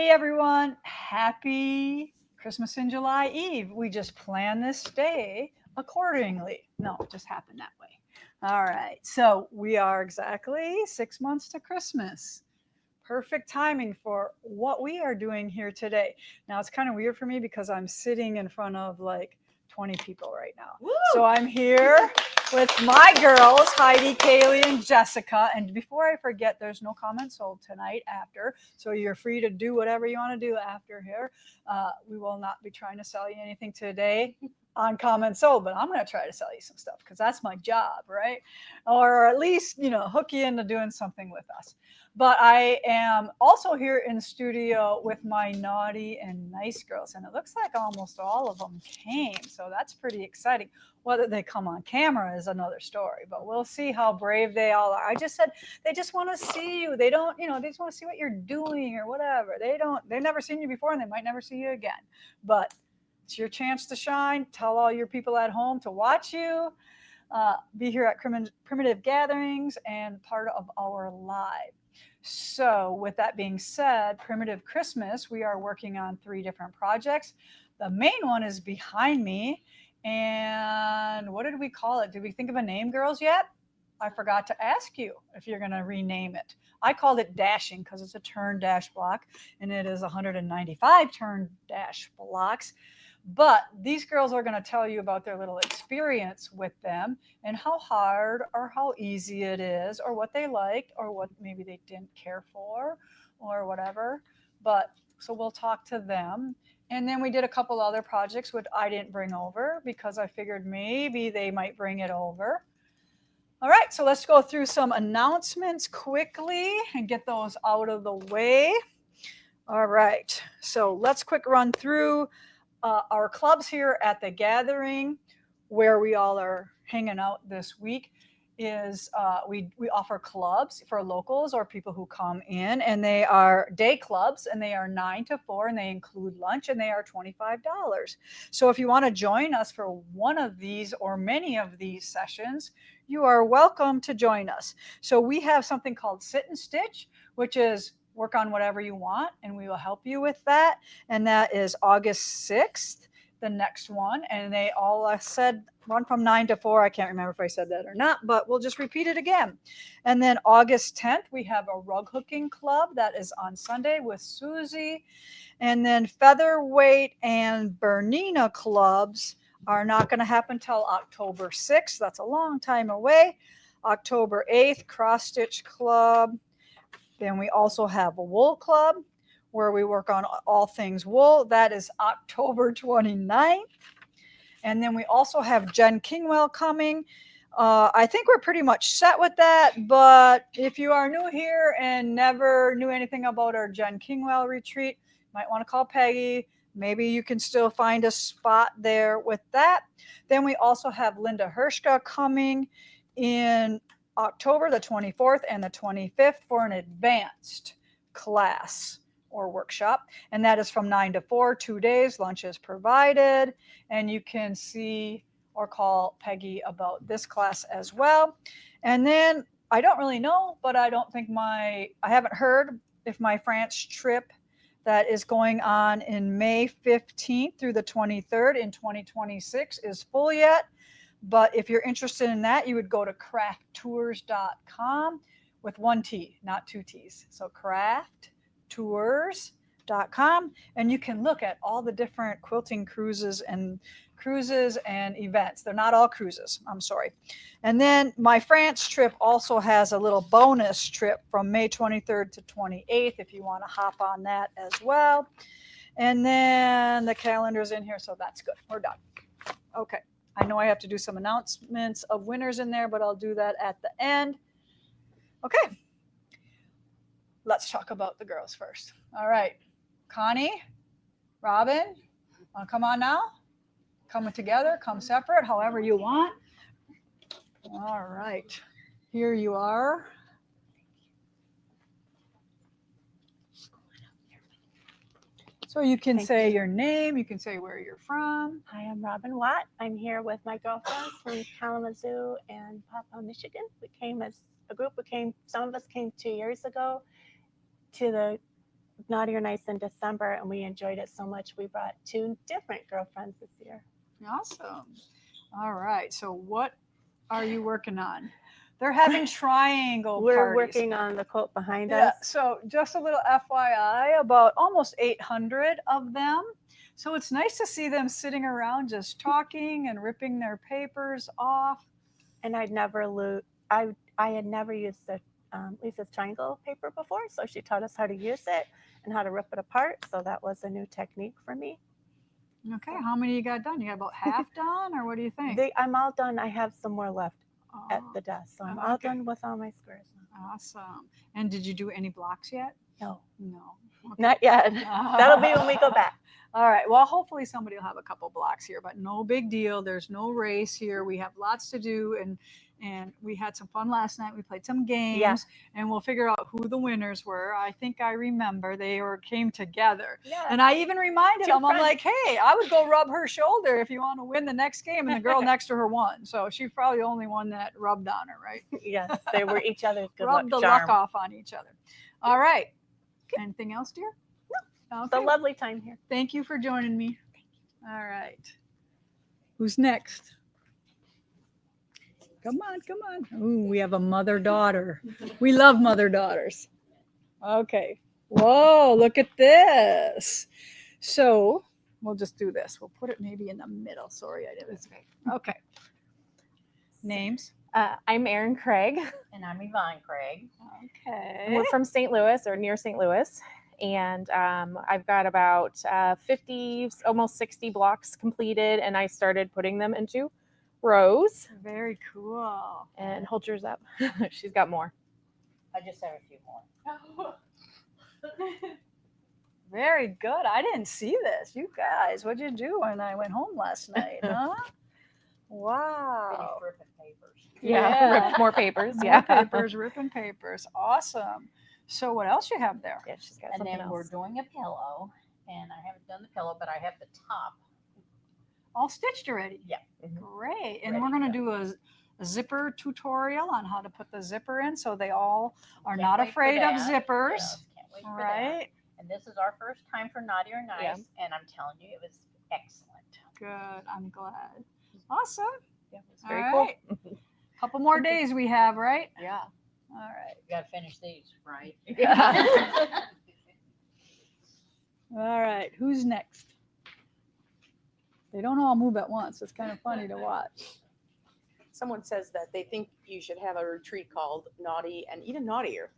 Hey everyone, happy Christmas in July Eve. We just planned this day accordingly. No, it just happened that way. All right, so we are exactly 6 months to Christmas. Perfect timing for what we are doing here today. Now it's kind of weird for me because I'm sitting in front of like 20 people right now. Woo! So I'm here with my girls, Heidi, Kaylee, and Jessica. And before I forget, there's no comments sold tonight after. So you're free to do whatever you want to do after here. We will not be trying to sell you anything today on comments sold, but I'm going to try to sell you some stuff because that's my job, right? Or at least, hook you into doing something with us. But I am also here in studio with my naughty and nice girls, and it looks like almost all of them came, so that's pretty exciting. Whether they come on camera is another story, but we'll see how brave they all are. I just said they just want to see you. They don't, they just want to see what you're doing or whatever. They've never seen you before, and they might never see you again. But it's your chance to shine. Tell all your people at home to watch you. Be here at Primitive Gatherings and part of our live. So, with that being said, Primitive Christmas, we are working on 3 different projects. The main one is behind me. And what did we call it? Did we think of a name, girls, yet? I forgot to ask you if you're going to rename it. I called it Dashing because it's a turn dash block, and it is 195 turn dash blocks. But these girls are going to tell you about their little experience with them and how hard or how easy it is, or what they liked, or what maybe they didn't care for, or whatever. But so we'll talk to them. And then we did a couple other projects which I didn't bring over because I figured maybe they might bring it over. All right, so let's go through some announcements quickly and get those out of the way. All right, so let's quick run through our clubs here at the gathering where we all are hanging out this week. Is we offer clubs for locals or people who come in, and they are day clubs, and they are 9 to 4, and they include lunch, and they are $25. So if you want to join us for one of these or many of these sessions, you are welcome to join us. So we have something called Sit and Stitch, which is work on whatever you want, and we will help you with that. And that is August 6th, the next one. And they all said run from 9 to 4. I can't remember if I said that or not, but we'll just repeat it again. And then August 10th, we have a rug hooking club that is on Sunday with Susie. And then Featherweight and Bernina clubs are not going to happen till October 6th. That's a long time away. October 8th, Cross Stitch Club. Then we also have a wool club where we work on all things wool. That is October 29th. And then we also have Jen Kingwell coming. I think we're pretty much set with that. But if you are new here and never knew anything about our Jen Kingwell retreat, you might want to call Peggy. Maybe you can still find a spot there with that. Then we also have Linda Hershka coming in October the 24th and the 25th for an advanced class or workshop. And that is from 9 to 4, 2 days. Lunch is provided. And you can see or call Peggy about this class as well. And then I don't really know, but I haven't heard if my France trip that is going on in May 15th through the 23rd in 2026 is full yet. But if you're interested in that, you would go to crafttours.com with 1 T, not 2 T's. So crafttours.com, and you can look at all the different quilting cruises and events. They're not all cruises, I'm sorry. And then my France trip also has a little bonus trip from May 23rd to 28th if you want to hop on that as well. And then the calendar's in here, so that's good. We're done. Okay. I know I have to do some announcements of winners in there, but I'll do that at the end. Okay. Let's talk about the girls first. All right. Connie, Robin, want to come on now? Come together, come separate, however you want. All right. Here you are. So you can say your name, you can say where you're from. Hi, I'm Robin Watt. I'm here with my girlfriends from Kalamazoo and Papa, Michigan. We came as a group. Some of us came 2 years ago to the Naughty or Nice in December, and we enjoyed it so much. We brought 2 different girlfriends this year. Awesome. All right. So what are you working on? They're having triangle We're parties. working on the quote behind Yeah, us. so just a little FYI, about almost 800 of them. So it's nice to see them sitting around just talking and ripping their papers off. And I had never used Lisa's triangle paper before, so she taught us how to use it and how to rip it apart. So that was a new technique for me. Okay, how many you got done? You got about half done, or what do you think? I'm all done. I have some more left at Oh, the desk, so I'm all okay. done with all my squares now. Awesome. And did you do any blocks yet? No, No. not yet. That'll be when we go back. All right. Well, hopefully somebody will have a couple blocks here, but no big deal. There's no race here. We have lots to do, and we had some fun last night. We played some games, and we'll figure out who the winners were. I think I remember came together, and I even reminded them. I'm like, hey, I would go rub her shoulder if you want to win the next game, and the girl next to her won. So she's probably the only one that rubbed on her, right? Yes, they were each other's good Rubbed the luck luck off on each other. All right. Anything else, dear? No. Okay. It's a lovely time here. Thank you for joining me. All right. Who's next? Come on, come on. Ooh, we have a mother-daughter. We love mother-daughters. Okay. Whoa, look at this. So we'll just do this. We'll put it maybe in the middle. Sorry, I did this. Okay. Names? I'm Erin Craig. And I'm Yvonne Craig. Okay. We're from St. Louis, or near St. Louis. And I've got about 50, almost 60 blocks completed, and I started putting them into rows. Very cool. And hold yours up. She's got more. I just have a few more. Very good. I didn't see this. You guys, what'd you do when I went home last night, huh? Wow. Finished ripping papers. Yeah. Rip more papers. More Yeah. papers, ripping papers. Awesome. So what else you have there? Yeah, she's got And something then we're else. doing a pillow, and I haven't done the pillow, but I have the top. All stitched already? Yeah. Great. And Ready we're going to to do a zipper tutorial on how to put the zipper in so they all are Can't not wait for afraid of that. zippers. Yes, can't wait All for that. right. And this is our first time for Naughty or Nice, Yeah. and I'm telling you, it was excellent. Good. I'm glad. Awesome. Yeah, it's All very right. Couple more days we have, right? Yeah. All right. You got to finish these, right? All right. Who's next? They don't all move at once. It's kind of funny to watch. Someone says that they think you should have a retreat called Naughty and Even Naughtier.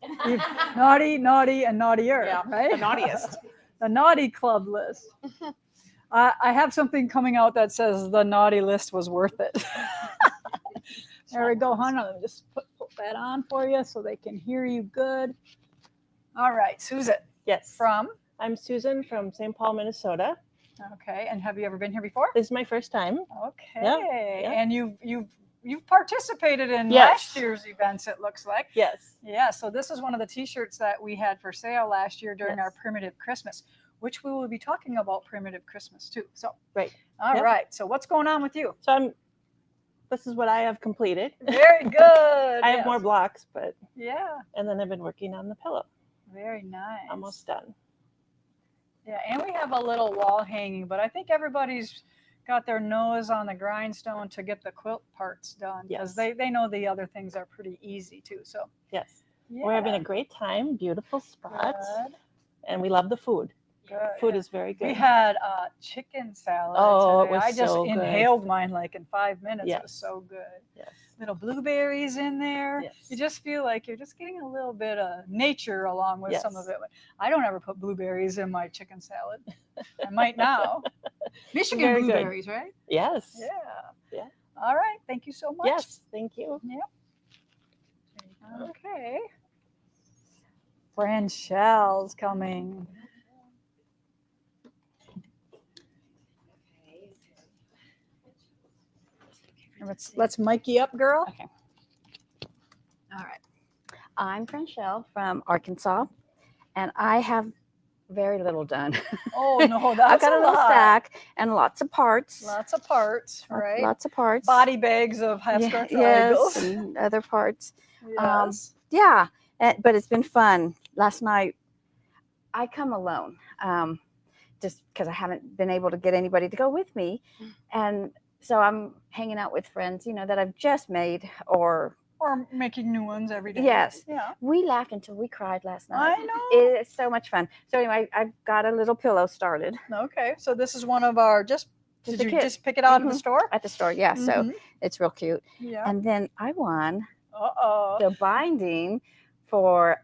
Naughty, naughty, and naughtier, Yeah, right? the naughtiest. The naughty club list. I have something coming out that says the naughty list was worth it. There we go, hon. I'll just put that on for you so they can hear you good. All right, Susan. Yes. From? I'm Susan from St. Paul, Minnesota. Okay, and have you ever been here before? This is my first time. Okay, yeah. and you've participated in Yes. last year's events. It looks like. Yes. Yeah, so this is one of the T-shirts that we had for sale last year during our Yes. Primitive Christmas, which we will be talking about Primitive Christmas too. So, Right. all Yep. right. So, what's going on with you? So this is what I have completed. Very good. I have yes. more blocks, but Yeah, and then I've been working on the pillow. very nice. Almost done. Yeah, and we have a little wall hanging, but I think everybody's got their nose on the grindstone to get the quilt parts done because Yes. they know the other things are pretty easy too. So, Yes. yeah. We're having a great time. Beautiful spots. Good. And we love the food. Good. Food is very good. We had chicken salad Oh, it today. was I just so good. inhaled mine like in 5 minutes. It was Yes. so good. Yes. Little blueberries in there. Yes. You just feel like you're just getting a little bit of nature along with some of Yes. it. I don't ever put blueberries in my chicken salad. I might now. Michigan Very good. blueberries, right? Yes. Yeah. Yeah. All right. Thank you so much. Yes. Thank you. Okay. Francelle's coming. Let's mic you up, girl. Okay. All right. I'm Franchelle from Arkansas, and I have very little done. Oh no, that's I've got a little lot. stack and lots of parts. Lots of parts, right? Lots of parts. Body bags of half square Yes, triangles. and other parts. Yes. Yeah, but it's been fun. Last night, I come alone, just because I haven't been able to get anybody to go with me, and so I'm hanging out with friends, that I've just made, or making new ones every day. yes, Yeah. we laughed until we cried last night. I know. It's so much fun. So anyway, I've got a little pillow started Okay. So this is one of our did a you kit. just pick it out of the Mhm. store? At the store, yeah. So Mhm. it's real cute. Yeah. And then I won Uh-oh. the binding for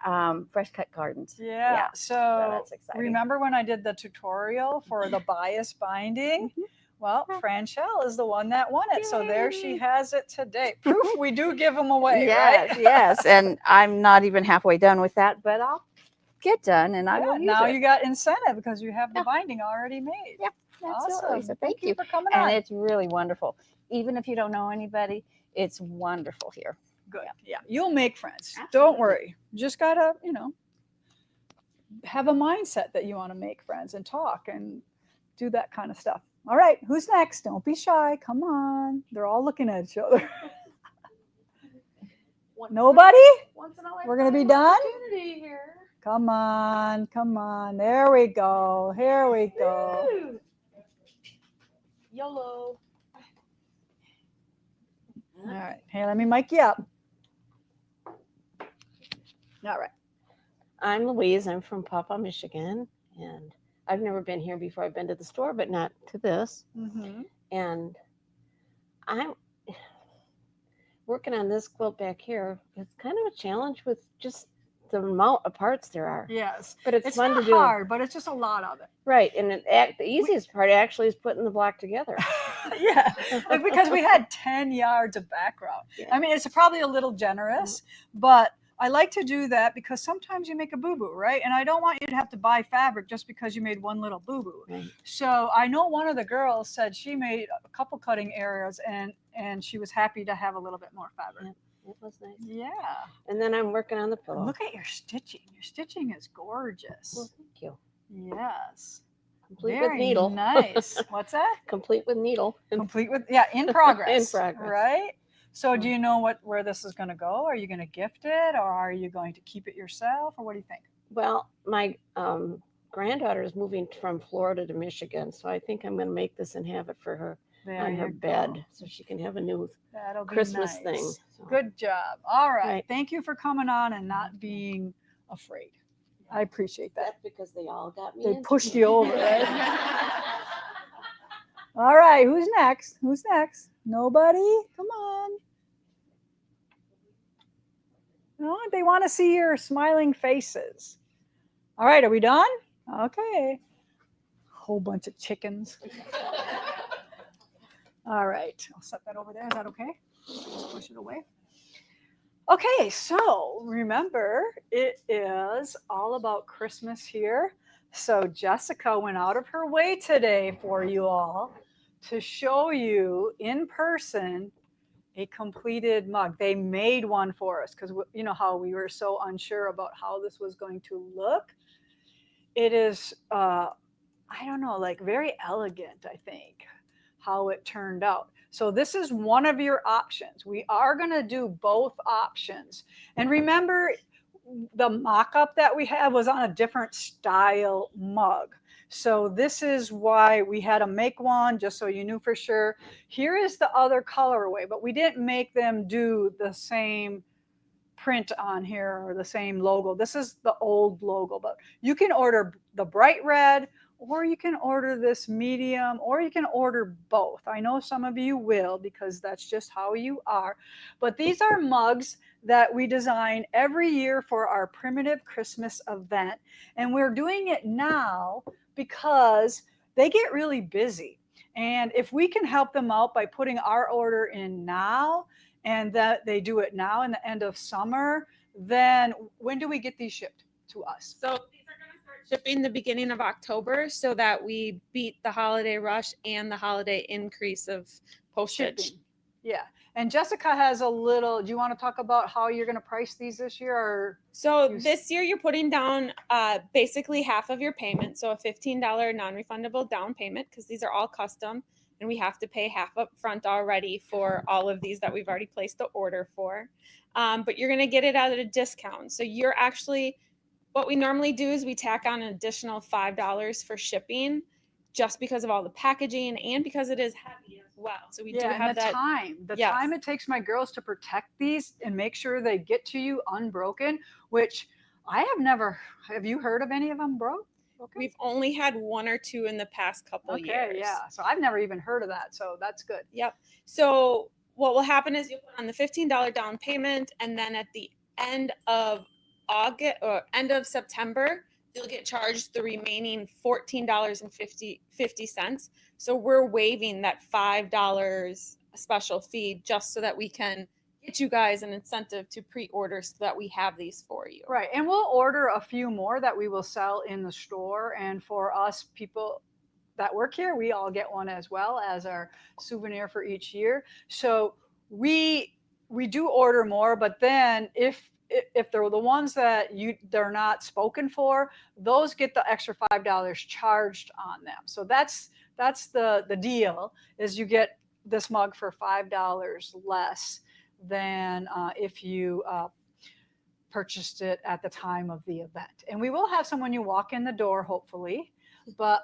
Fresh Cut Gardens. Yeah. So So that's exciting. remember when I did the tutorial for the bias binding? Mhm. Well, Franchelle is the one that won it. So there she Yay. has it today. Proof we do give them away, Yes, right? yes. And I'm not even halfway done with that, but I'll get done and I Yeah, will use now it. you got incentive because you have the Yeah. binding already made. Yeah, absolutely. Awesome. So thank you. for coming And on. it's really wonderful. Even if you don't know anybody, it's wonderful here. Good. Yeah. You'll make friends. Don't Absolutely. worry. You just gotta, have a mindset that you want to make friends and talk and do that kind of stuff. All right, who's next? Don't be shy. Come on. They're all looking at each other. Nobody? Once in a We're gonna be lifetime done? opportunity here. Come on, come on. There we go. Here we go. Woo! YOLO. All right. Hey, let me mic you up. All right. I'm Louise. I'm from Pawpaw, Michigan, and I've never been here before. I've been to the store, but not to this. Mm-hmm. And I'm working on this quilt back here. It's kind of a challenge with just the amount of parts there are. Yes. But it's, It's fun not to do. hard, but it's just a lot of it. Right. And the easiest part actually is putting the block together. Yeah, because we had 10 yards of background. Yeah. I mean, it's probably a little generous, but I like to do that because sometimes you make a boo-boo, right? And I don't want you to have to buy fabric just because you made one little boo-boo. Right. So I know one of the girls said she made a couple cutting areas and she was happy to have a little bit more fabric. It was nice. Yeah. And then I'm working on the pillow. Look at your stitching. Your stitching is Well, gorgeous. thank you. Yes. Complete Very with needle. nice. What's that? Complete with needle. Complete with, yeah, in progress. In progress. Right? So do you know where this is going to go? Are you going to gift it or are you going to keep it yourself or what do you think? Well, my granddaughter is moving from Florida to Michigan, so I think I'm going to make this and have it for her There on you her go. bed so she can have a new That'll be Christmas nice. thing. So. Good job. All right. Right. Thank you for coming on and not being afraid. I appreciate that. That's because they all got me. They into pushed it. you over, right? All right. Who's next? Who's next? Nobody? Come on. No, they want to see your smiling faces. All right. Are we done? Okay. Whole bunch of chickens. All right. I'll set that over there. Is that okay? Just push it away. Okay, so remember, it is all about Christmas here. So Jessica went out of her way today for you all to show you in person a completed mug. They made one for us because you know how we were so unsure about how this was going to look. It is, I don't know, like very elegant, I think, how it turned out. So this is one of your options. We are going to do both options. And remember, the mock-up that we had was on a different style mug. So this is why we had to make one, just so you knew for sure. Here is the other colorway, but we didn't make them do the same print on here or the same logo. This is the old logo, but you can order the bright red, or you can order this medium, or you can order both. I know some of you will because that's just how you are. But these are mugs that we design every year for our primitive Christmas event. And we're doing it now because they get really busy. And if we can help them out by putting our order in now, and that they do it now in the end of summer, then when do we get these shipped to us? So these are going to start shipping the beginning of October so that we beat the holiday rush and the holiday increase of postage. Shipping. Yeah. And Jessica has a little, do you want to talk about how you're going to price these this year? Or So You- this year you're putting down basically half of your payment. So a $15 non-refundable down payment because these are all custom and we have to pay half up front already for all of these that we've already placed the order for. But you're going to get it at a discount. So you're actually What we normally do is we tack on an additional $5 for shipping, just because of all the packaging and because it is heavy as well. So we do Yeah, have and the that. time, Yes. time it takes my girls to protect these and make sure they get to you unbroken, which I have never. Have you heard of any of them broken? We've only had one or two in the past couple years. Okay, yeah. So I've never even heard of that. So that's good. Yep. So what will happen is you'll put on the $15 down payment, and then at the end of August or end of September, you'll get charged the remaining $14.50. So we're waiving that $5 special fee just so that we can get you guys an incentive to pre-order so that we have these for you. Right. And we'll order a few more that we will sell in the store. And for us people that work here, we all get one as well as our souvenir for each year. So we do order more, but then if they're the ones that they're not spoken for, those get the extra $5 charged on them. So that's the deal, is you get this mug for $5 less than if you purchased it at the time of the event. And we will have some when you walk in the door, hopefully, but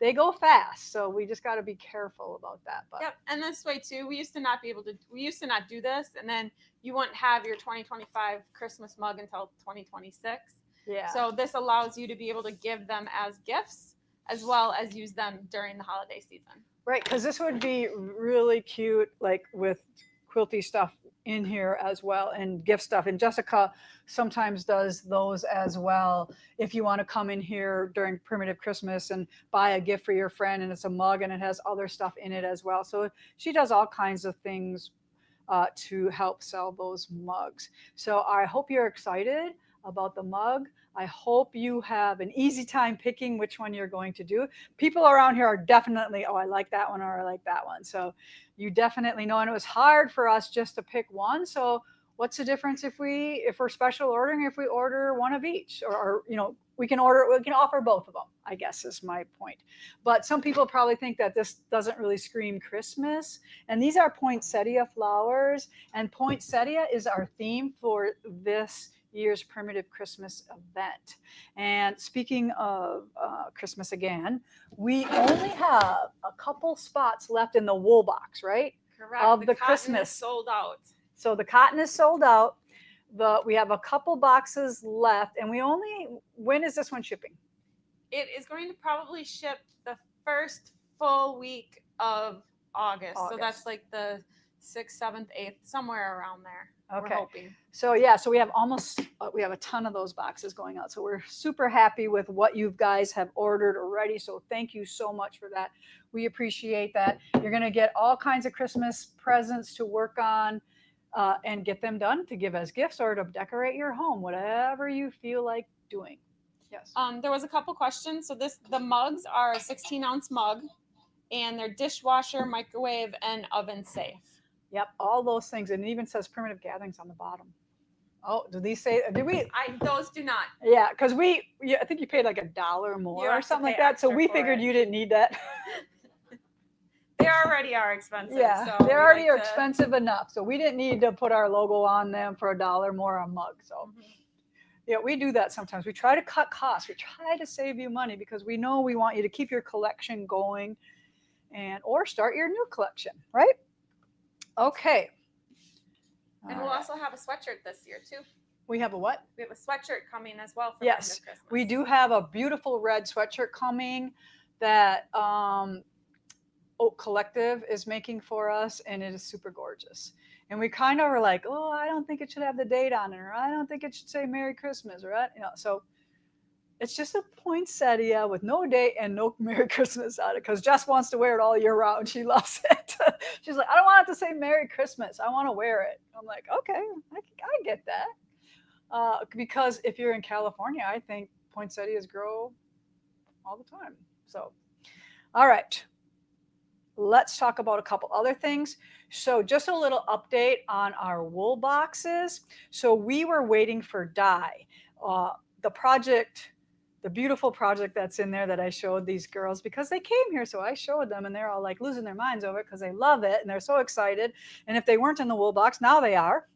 they go fast. So we just got to be careful about that. But Yep, and this way too, we used to not do this, and then you wouldn't have your 2025 Christmas mug until 2026. yeah. So this allows you to be able to give them as gifts as well as use them during the holiday season. Right, because this would be really cute, like with quilty stuff in here as well, and gift stuff. And Jessica sometimes does those as well. If you want to come in here during Primitive Christmas and buy a gift for your friend, and it's a mug and it has other stuff in it as well. So she does all kinds of things to help sell those mugs. So I hope you're excited about the mug. I hope you have an easy time picking which one you're going to do. People around here are definitely, oh, I like that one, or I like that one. So you definitely know. And it was hard for us just to pick one. So what's the difference if we're special ordering, if we order one of each, or we can offer both of them, I guess is my point. But some people probably think that this doesn't really scream Christmas. And these are poinsettia flowers, and poinsettia is our theme for this year's Primitive Christmas event. And speaking of Christmas again, we only have a couple spots left in the wool box, right? Correct. Of the cotton Christmas. is sold out. So the cotton is sold out. We have a couple boxes left, and when is this one shipping? It is going to probably ship the first full week of August. So that's like the 6th, 7th, 8th, somewhere around there. Okay. We're hoping. So yeah, so we have a ton of those boxes going out. So we're super happy with what you guys have ordered already. So thank you so much for that. We appreciate that. You're going to get all kinds of Christmas presents to work on and get them done to give as gifts or to decorate your home, whatever you feel like doing. Yes. There was a couple questions. So the mugs are a 16-ounce mug, and they're dishwasher, microwave, and oven safe. Yep, all those things. And it even says Primitive Gatherings on the bottom. Oh, do these say, did we? Those do not. Yeah, because I think you paid like $1 more You or have to something like pay that. So extra we for figured it. you didn't need that. They already are expensive. Yeah, so they we already like are to- expensive enough. So we didn't need to put our logo on them for $1 more a mug. So yeah, we do that sometimes. We try to cut costs. We try to save you money because we know we want you to keep your collection going or start your new collection, right? Okay. And we'll also have a sweatshirt this year too. We have a what? We have a sweatshirt coming as well for Yes, Christmas. we do have a beautiful red sweatshirt coming that Oak Collective is making for us, and it is super gorgeous. And we kind of were like, oh, I don't think it should have the date on it, or I don't think it should say Merry Christmas, right? So it's just a poinsettia with no date and no Merry Christmas on it, because Jess wants to wear it all year round. She loves it. She's like, I don't want it to say Merry Christmas. I want to wear it. I'm like, okay, I get that. Because if you're in California, I think poinsettias grow all the time. So, all right. Let's talk about a couple other things. So just a little update on our wool boxes. So we were waiting for dye. The beautiful project that's in there that I showed these girls because they came here. So I showed them and they're all like losing their minds over it because they love it and they're so excited. And if they weren't in the wool box, now they are.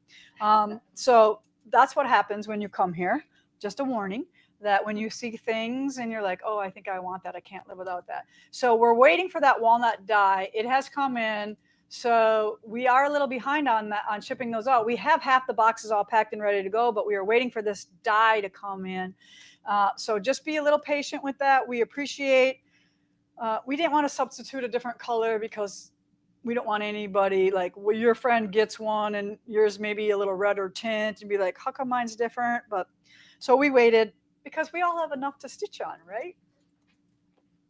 So that's what happens when you come here. Just a warning. that when you see things and you're like, oh, I think I want that. I can't live without that. So we're waiting for that walnut dye. It has come in. So we are a little behind on that, on shipping those out. We have half the boxes all packed and ready to go, but we are waiting for this dye to come in. So just be a little patient with that. We appreciate, we didn't want to substitute a different color because we don't want anybody like, well, your friend gets one and yours maybe a little redder tint and be like, how come mine's different? But so we waited because we all have enough to stitch on, right?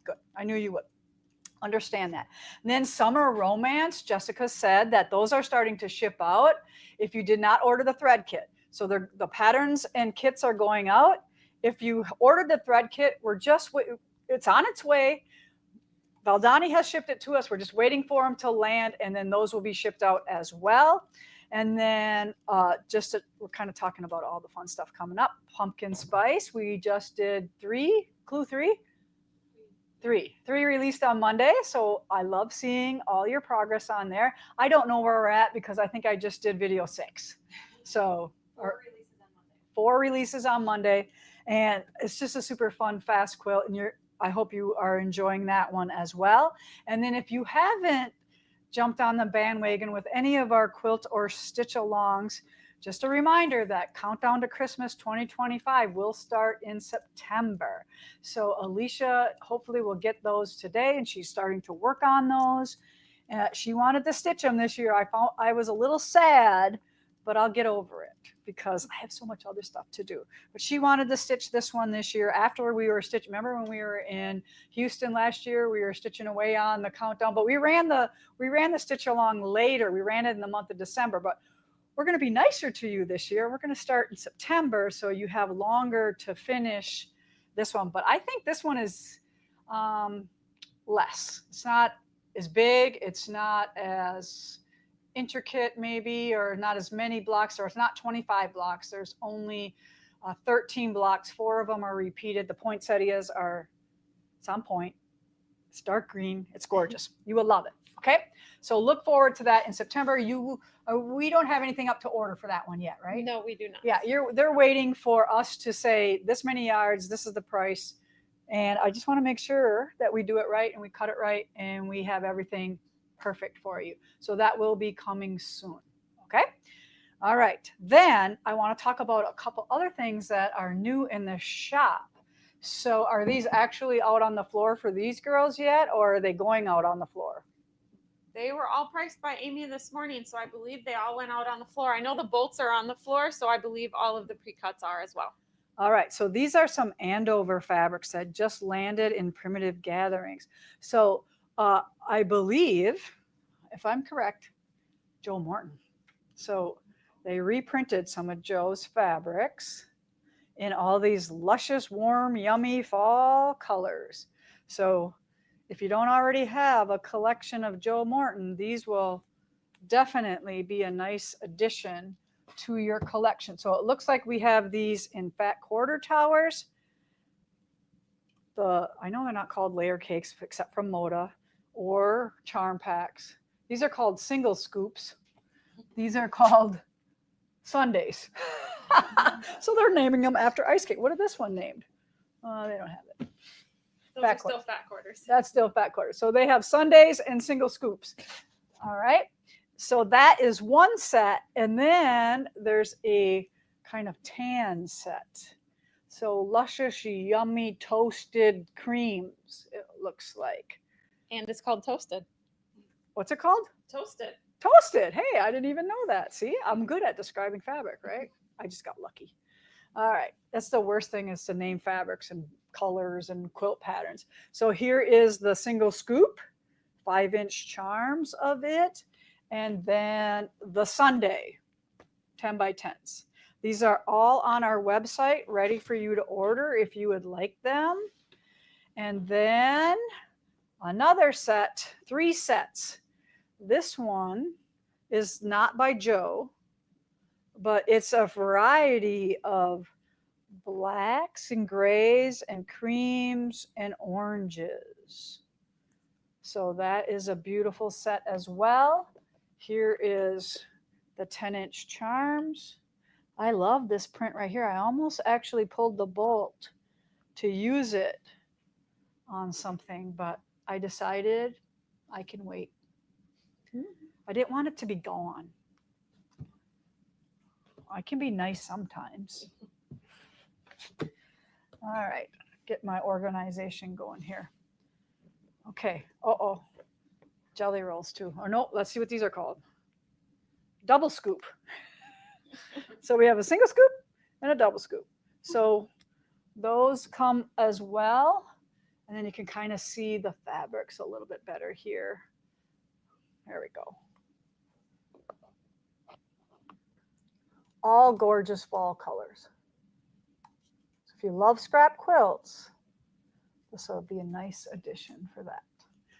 Good. I knew you would understand that. And then Summer Romance, Jessica said that those are starting to ship out if you did not order the thread kit. So the patterns and kits are going out. If you ordered the thread kit, it's on its way. Valdani has shipped it to us. We're just waiting for them to land, and then those will be shipped out as well. And then we're kind of talking about all the fun stuff coming up. Pumpkin spice, we just did three released on Monday. So I love seeing all your progress on there. I don't know where we're at because I think I just did video 6. So 4 releases on Monday. And it's just a super fun, fast quilt. And I hope you are enjoying that one as well. And then if you haven't jumped on the bandwagon with any of our quilt or stitch alongs, just a reminder that Countdown to Christmas 2025 will start in September. So Alicia hopefully will get those today, and she's starting to work on those. She wanted to stitch them this year. I was a little sad, but I'll get over it because I have so much other stuff to do. But she wanted to stitch this one this year after we were stitching. Remember when we were in Houston last year, we were stitching away on the countdown, but we ran the stitch along later. We ran it in the month of December, but we're going to be nicer to you this year. We're going to start in September, so you have longer to finish this one. But I think this one is less. It's not as big. It's not as intricate maybe, or not as many blocks, or it's not 25 blocks. There's only 13 blocks. 4 of them are repeated. The poinsettias it's on point. It's dark green. It's gorgeous. You will love it. Okay. So look forward to that in September. We don't have anything up to order for that one yet, right? No, we do not. Yeah. They're waiting for us to say this many yards, this is the price. And I just want to make sure that we do it right and we cut it right and we have everything perfect for you. So that will be coming soon. Okay. All right. Then I want to talk about a couple other things that are new in the shop. So are these actually out on the floor for these girls yet, or are they going out on the floor? They were all priced by Amy this morning, so I believe they all went out on the floor. I know the bolts are on the floor, so I believe all of the pre-cuts are as well. All right, so these are some Andover fabrics that just landed in Primitive Gatherings. So I believe, if I'm correct, Joe Morton. So they reprinted some of Joe's fabrics in all these luscious, warm, yummy fall colors. So if you don't already have a collection of Joe Morton, these will definitely be a nice addition to your collection. So it looks like we have these in fat quarter towers. I know they're not called layer cakes except from Moda, or charm packs. These are called single scoops. These are called Sundays. So they're naming them after ice cake. What is this one named? They don't have it. Those Fat are still fat quarters. That's still fat quarters. So they have Sundays and single scoops. All right. So that is one set. And then there's a kind of tan set. So luscious, yummy, toasted creams, it looks like. And it's called toasted. What's it called? Toasted. Toasted. Hey, I didn't even know that. See, I'm good at describing fabric, right? I just got lucky. All right. That's the worst thing, is to name fabrics and colors and quilt patterns. So here is the single scoop, 5-inch charms of it. And then the Sunday, 10 by 10s. These are all on our website, ready for you to order if you would like them. And then another set, 3 sets. This one is not by Joe, but it's a variety of blacks and grays and creams and oranges. So that is a beautiful set as well. Here is the 10-inch charms. I love this print right here. I almost actually pulled the bolt to use it on something, but I decided I can wait. I didn't want it to be gone. I can be nice sometimes. All right, get my organization going here. Okay, uh-oh. Jelly rolls too. Or no, let's see what these are called. Double scoop. So we have a single scoop and a double scoop. So those come as well. And then you can kind of see the fabrics a little bit better here. There we go. All gorgeous fall colors. So if you love scrap quilts, this will be a nice addition for that.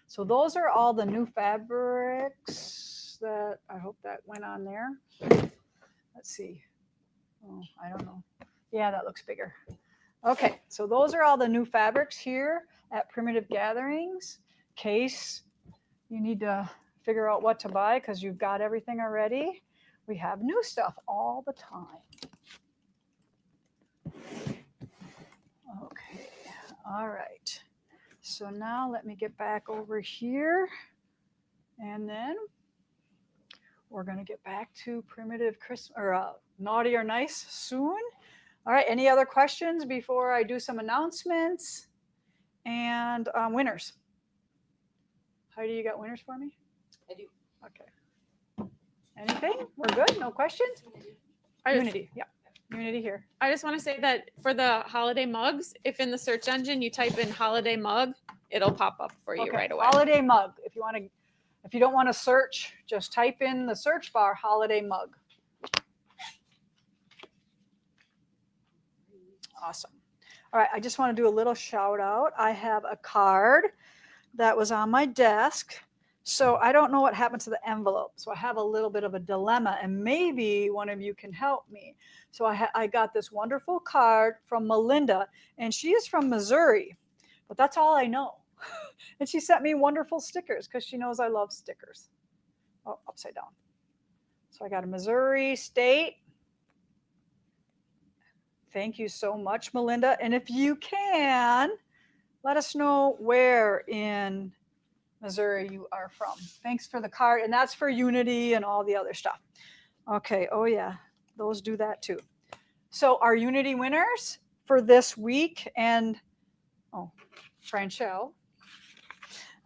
So those are all the new fabrics that I hope that went on there. Let's see. Oh, I don't know. Yeah, that looks bigger. Okay, so those are all the new fabrics here at Primitive Gatherings. In case you need to figure out what to buy because you've got everything already, we have new stuff all the time. Okay, all right. So now let me get back over here, and then we're going to get back to Primitive Christmas or Naughty or Nice soon. All right, any other questions before I do some announcements and winners? Heidi, you got winners for me? I do. Okay. Anything? We're good? No questions? I just, Unity, yeah. Unity here. I just want to say that for the holiday mugs, if in the search engine you type in holiday mug, it'll pop up for you Okay, right away. holiday mug. If you don't want to search, just type in the search bar holiday mug. Awesome. All right, I just want to do a little shout out. I have a card that was on my desk. So I don't know what happened to the envelope. So I have a little bit of a dilemma, and maybe one of you can help me. So I got this wonderful card from Melinda, and she is from Missouri, but that's all I know. And she sent me wonderful stickers because she knows I love stickers. Oh, upside down. So I got a Missouri State. Thank you so much, Melinda. And if you can, let us know where in Missouri you are from. Thanks for the card. And that's for Unity and all the other stuff. Okay. Oh, yeah. Those do that too. So our Unity winners for this week and, oh, Franchelle.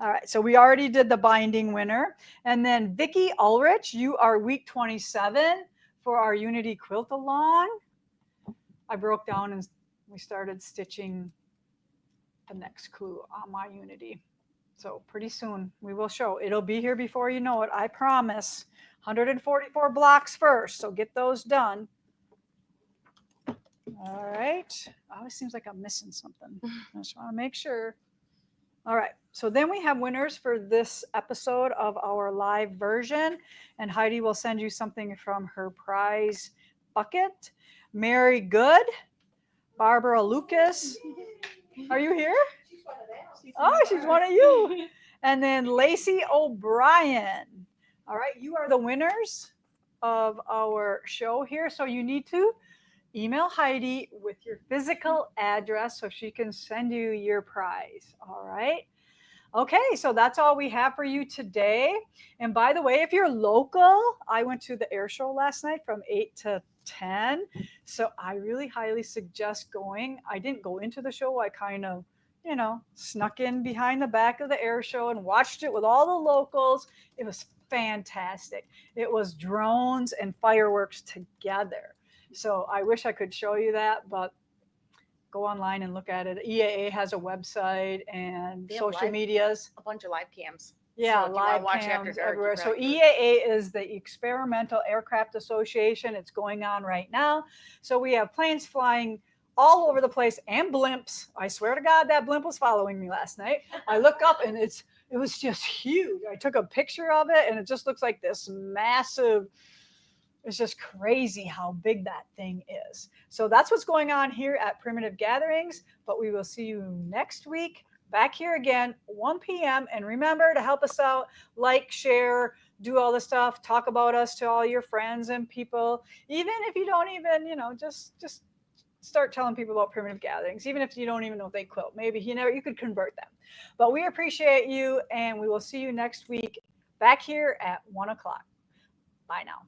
All right. So we already did the binding winner. And then Vicki Ulrich, you are week 27 for our Unity quilt along. I broke down and we started stitching the next clue on my Unity. So pretty soon we will show. It'll be here before you know it. I promise. 144 blocks first. So get those done. All right. Always seems like I'm missing something. I just want to make sure. All right. So then we have winners for this episode of our live version. And Heidi will send you something from her prize bucket. Mary Good, Barbara Lucas. Are you here? Oh, she's one of you. And then Lacey O'Brien. All right, you are the winners of our show here. So you need to email Heidi with your physical address so she can send you your prize. All right. Okay, so that's all we have for you today. And by the way, if you're local, I went to the air show last night from 8 to 10. So I really highly suggest going. I didn't go into the show. I kind of, snuck in behind the back of the air show and watched it with all the locals. It was fantastic. It was drones and fireworks together. So I wish I could show you that, but go online and look at it. EAA has a website and They have social live- medias. A bunch of live cams. Yeah, So if you wanna live watch it after cams dark, you everywhere. So probably could. EAA is the Experimental Aircraft Association. It's going on right now. So we have planes flying all over the place and blimps. I swear to God, that blimp was following me last night. I look up and it was just huge. I took a picture of it and it just looks like this massive. It's just crazy how big that thing is. So that's what's going on here at Primitive Gatherings. But we will see you next week back here again, 1 p.m. And remember to help us out, like, share, do all the stuff, talk about us to all your friends and people. Even if you don't even, just start telling people about primitive gatherings, even if you don't even know if they quilt. Maybe you could convert them. But we appreciate you, and we will see you next week back here at 1 o'clock. Bye now.